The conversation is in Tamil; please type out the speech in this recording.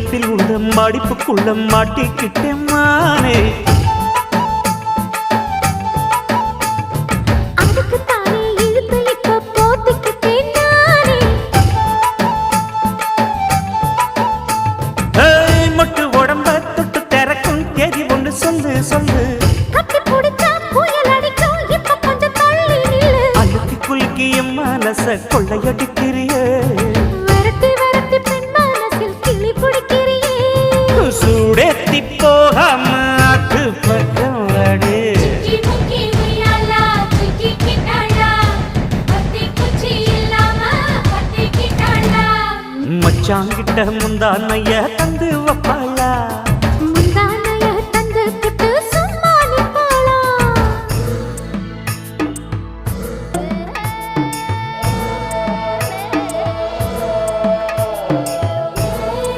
இடுப்பில் உள்ள மடிப்புக்குள்ள மாட்டிக்கிட்டேன் மானே. மொட்டு உடம்ப தொட்டு திறக்கும் தேதி ஒன்று சொல்லு சொல்லு. அழுத்தி குலுக்கி என் மனச கொள்ளையடிக்கிறியே. சூடேத்தி போகாம ஆட்டு பக்கம் வாடு. மச்சாங்கிட்ட முந்தானைய தந்து வப்பாளா.